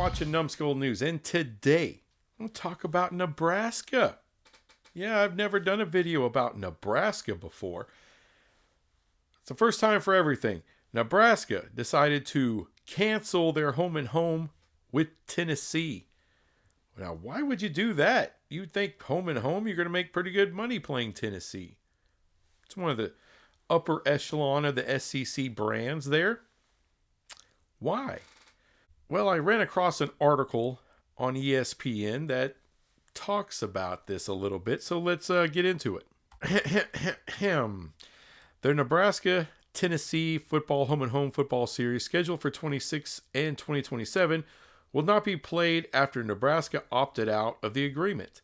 watching Numbskull News, and today we'll talk about Nebraska. Yeah, I've never done a video about Nebraska before. It's the first time for everything. Nebraska decided to cancel their home and home with Tennessee. Now, why would you do that? You'd think home and home, you're going to make pretty good money playing Tennessee. It's one of the upper echelon of the SEC brands there. Why? Well, I ran across an article on ESPN that talks about this a little bit, so let's get into it. The Nebraska-Tennessee football home and home football series scheduled for 26 and 2027 will not be played after Nebraska opted out of the agreement.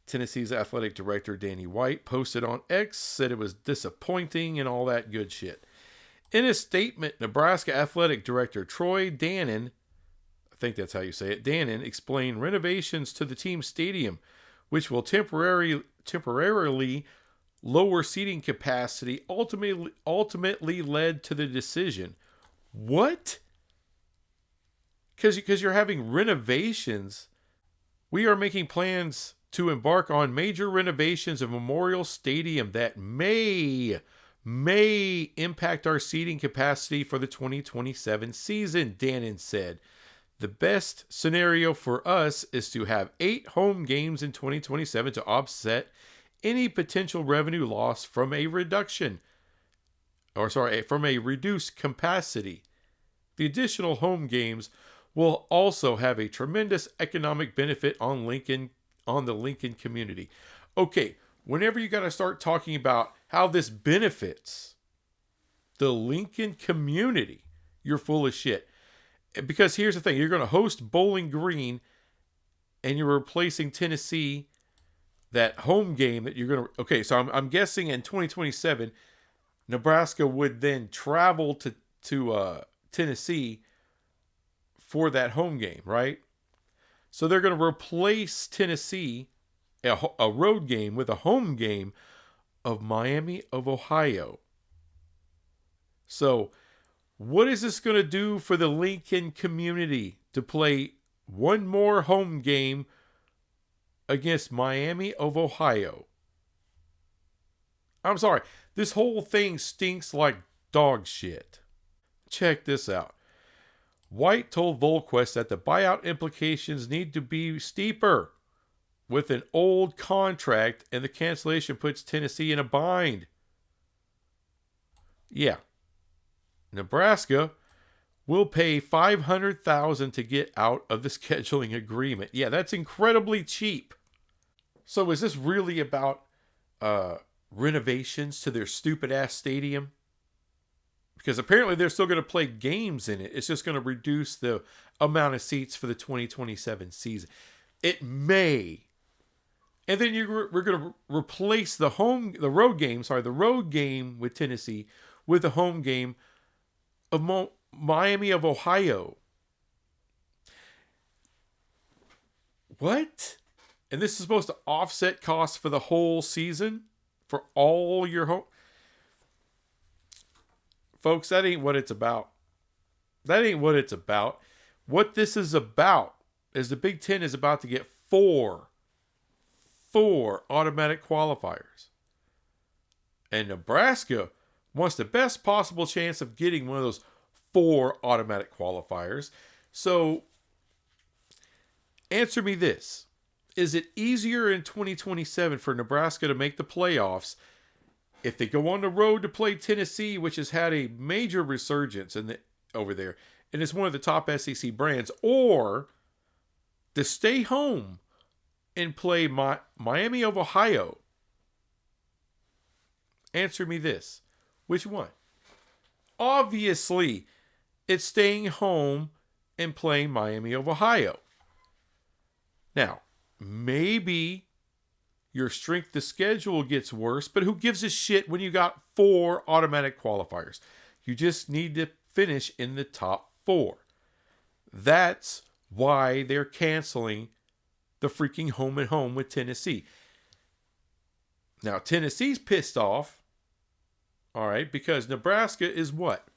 Tennessee's athletic director Danny White posted on X, said it was disappointing and all that good shit. In a statement, Nebraska athletic director Troy Dannon, I think that's how you say it, Dannon explained renovations to the team's stadium, which will temporarily lower seating capacity, ultimately led to the decision. What? Because you're having renovations. We are making plans to embark on major renovations of Memorial Stadium that may impact our seating capacity for the 2027 season, Dannon said. The best scenario for us is to have 8 home games in 2027 to offset any potential revenue loss from a reduced capacity. The additional home games will also have a tremendous economic benefit on the Lincoln community. Okay, whenever you got to start talking about how this benefits the Lincoln community, you're full of shit. Because here's the thing, you're going to host Bowling Green and you're replacing Tennessee, that home game that you're going to... Okay, so I'm guessing in 2027, Nebraska would then travel to Tennessee for that home game, right? So they're going to replace Tennessee, a road game, with a home game of Miami of Ohio. So what is this going to do for the Lincoln community to play one more home game against Miami of Ohio? I'm sorry, this whole thing stinks like dog shit. Check this out. White told Volquest that the buyout implications need to be steeper with an old contract, and the cancellation puts Tennessee in a bind. Yeah. Nebraska will pay $500,000 to get out of the scheduling agreement. Yeah, that's incredibly cheap. So is this really about renovations to their stupid-ass stadium? Because apparently they're still going to play games in it. It's just going to reduce the amount of seats for the 2027 season. It may. And then we're going to replace the road game with Tennessee with the home game of Miami of Ohio. What? And this is supposed to offset costs for the whole season? For all your home... Folks, that ain't what it's about. That ain't what it's about. What this is about is the Big Ten is about to get four automatic qualifiers. And Nebraska wants the best possible chance of getting one of those 4 automatic qualifiers. So, answer me this. Is it easier in 2027 for Nebraska to make the playoffs if they go on the road to play Tennessee, which has had a major resurgence over there, and is one of the top SEC brands, or to stay home and play Miami of Ohio? Answer me this. Which one? Obviously, it's staying home and playing Miami of Ohio. Now, maybe your strength of schedule gets worse, but who gives a shit when you got 4 automatic qualifiers? You just need to finish in the top 4. That's why they're canceling the freaking home and home with Tennessee. Now, Tennessee's pissed off, all right, because Nebraska is what?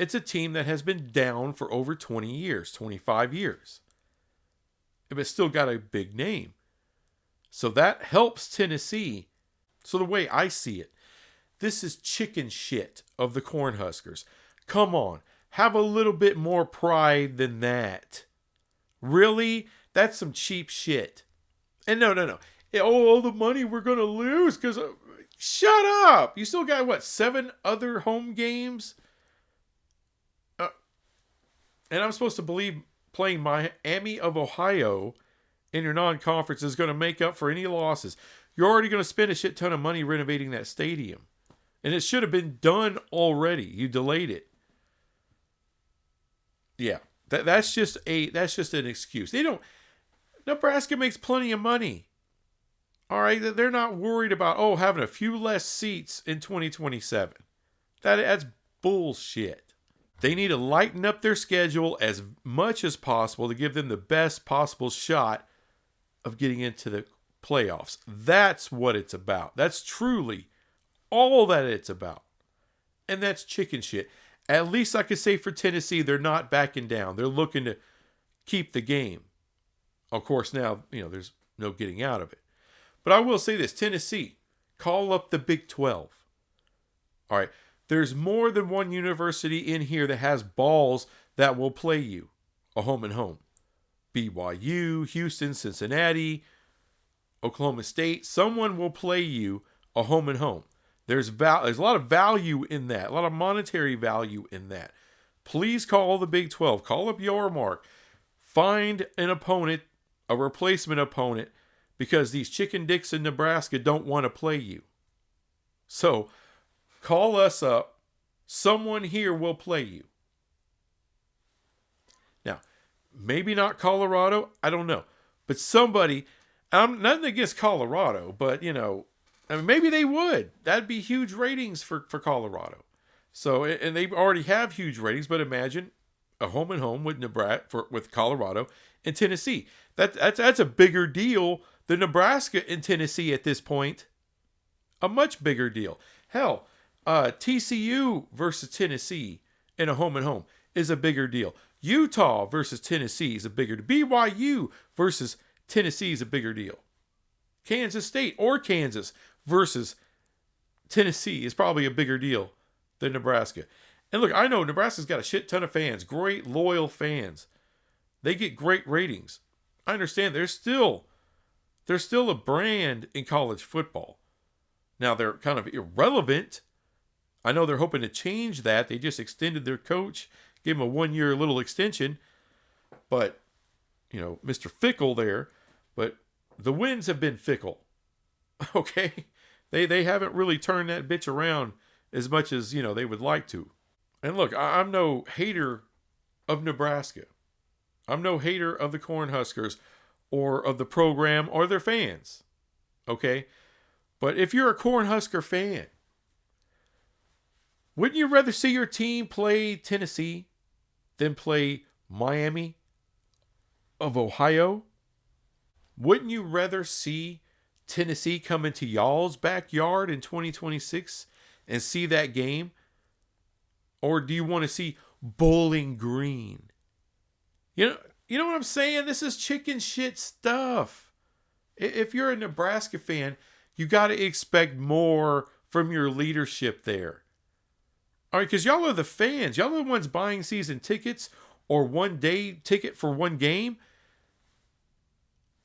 It's a team that has been down for over 20 years, 25 years. But still got a big name. So that helps Tennessee. So the way I see it, this is chicken shit of the Cornhuskers. Come on, have a little bit more pride than that. Really? That's some cheap shit. And no. Oh, all the money we're going to lose because... shut up! You still got, what, 7 other home games? And I'm supposed to believe playing Miami of Ohio in your non-conference is going to make up for any losses. You're already going to spend a shit ton of money renovating that stadium. And it should have been done already. You delayed it. Yeah. That's just an excuse. Nebraska makes plenty of money. All right, they're not worried about having a few less seats in 2027. That's bullshit. They need to lighten up their schedule as much as possible to give them the best possible shot of getting into the playoffs. That's what it's about. That's truly all that it's about. And that's chicken shit. At least I could say for Tennessee, they're not backing down. They're looking to keep the game. Of course, now, there's no getting out of it. But I will say this, Tennessee, call up the Big 12. All right, there's more than one university in here that has balls that will play you a home and home. BYU, Houston, Cincinnati, Oklahoma State, someone will play you a home and home. There's a lot of value in that, a lot of monetary value in that. Please call the Big 12. Call up Yormark. Find an opponent, a replacement opponent, because these chicken dicks in Nebraska don't want to play you. So, call us up. Someone here will play you. Now, maybe not Colorado. I don't know. But somebody, I'm nothing against Colorado, but, maybe they would. That'd be huge ratings for Colorado. So, and they already have huge ratings, but imagine a home and home with Nebraska, with Colorado and Tennessee. That's a bigger deal than Nebraska and Tennessee at this point. A much bigger deal. Hell, TCU versus Tennessee in a home and home is a bigger deal. Utah versus Tennessee is a bigger deal. BYU versus Tennessee is a bigger deal. Kansas State or Kansas versus Tennessee is probably a bigger deal than Nebraska. And look, I know Nebraska's got a shit ton of fans, great loyal fans. They get great ratings. I understand they're still a brand in college football. Now they're kind of irrelevant. I know they're hoping to change that. They just extended their coach, gave him a 1-year little extension. But, Mr. Fickle there. But the winds have been fickle. Okay? They haven't really turned that bitch around as much as, they would like to. And look, I'm no hater of Nebraska. I'm no hater of the Cornhuskers or of the program or their fans. Okay? But if you're a Cornhusker fan, wouldn't you rather see your team play Tennessee than play Miami of Ohio? Wouldn't you rather see Tennessee come into y'all's backyard in 2026 and see that game? Or do you want to see Bowling Green? You know what I'm saying? This is chicken shit stuff. If you're a Nebraska fan, you got to expect more from your leadership there. All right, because y'all are the fans. Y'all are the ones buying season tickets or one-day ticket for one game.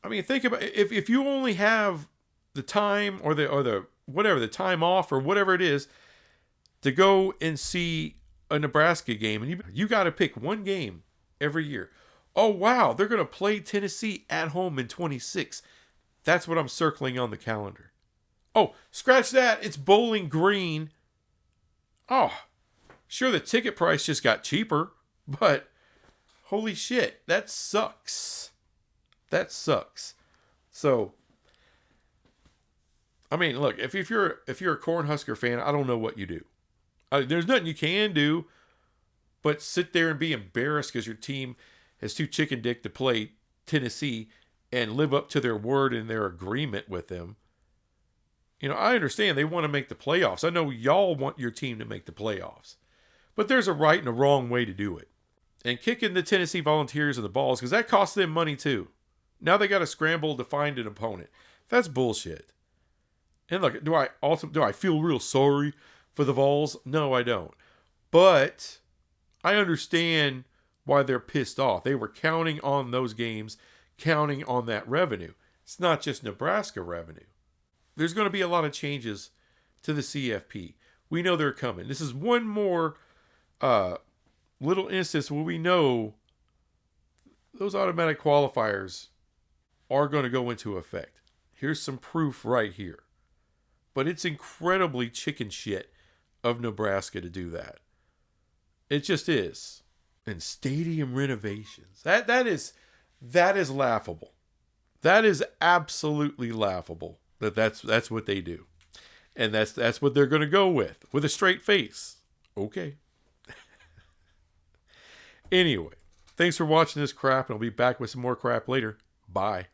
I mean, think about it. If you only have the time or the whatever, the time off or whatever it is to go and see a Nebraska game, and you got to pick one game every year. Oh, wow, they're going to play Tennessee at home in 26. That's what I'm circling on the calendar. Oh, scratch that. It's Bowling Green. Oh, sure, the ticket price just got cheaper, but holy shit, that sucks. That sucks. So, I mean, look, if you're a Cornhusker fan, I don't know what you do. There's nothing you can do but sit there and be embarrassed because your team has too chicken dick to play Tennessee and live up to their word and their agreement with them. I understand they want to make the playoffs. I know y'all want your team to make the playoffs. But there's a right and a wrong way to do it. And kicking the Tennessee Volunteers in the balls, because that costs them money too. Now they got to scramble to find an opponent. That's bullshit. And look, do I feel real sorry for the Vols? No, I don't. But I understand why they're pissed off. They were counting on those games, counting on that revenue. It's not just Nebraska revenue. There's going to be a lot of changes to the CFP. We know they're coming. This is one more little instance where we know those automatic qualifiers are going to go into effect. Here's some proof right here. But it's incredibly chicken shit of Nebraska to do that. It just is. And stadium renovations. That is laughable. That is absolutely laughable. That's what they do. And that's what they're going to go with a straight face. Okay. Anyway, thanks for watching this crap, and I'll be back with some more crap later. Bye.